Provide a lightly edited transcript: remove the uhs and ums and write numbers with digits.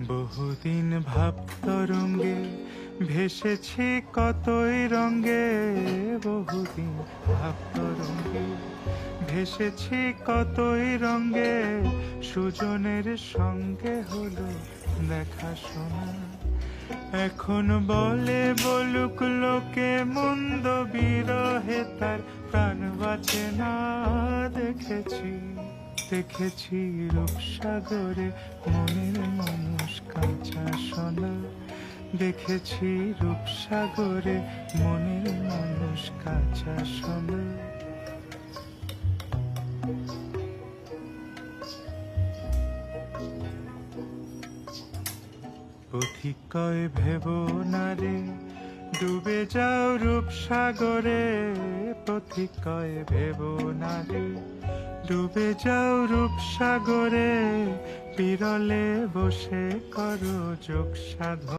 বহুদিন ভাব তরঙ্গে ভেসেছি কতই রঙ্গে, বহুদিন ভাব তরঙ্গে ভেসেছি কতই রঙ্গে, সুজনের সঙ্গে হলো দেখা শোনা। এখন বলে বলুক লোকে মন্দ বিরহে তার প্রাণ বাঁচে না। দেখেছি দেখেছি রূপসাগরে মনের মানুষ কাঁচা সোনা। দেখেছি রূপসাগরে মনের মানুষ কাঁচা সোনা। পথিক কয় ভেব না রে ডুবে যাও রূপসাগরে। পথিক কয় ভেব না রে ডুবে যাও রূপসাগরে। বিরলে বসে করো যোগ সাধন।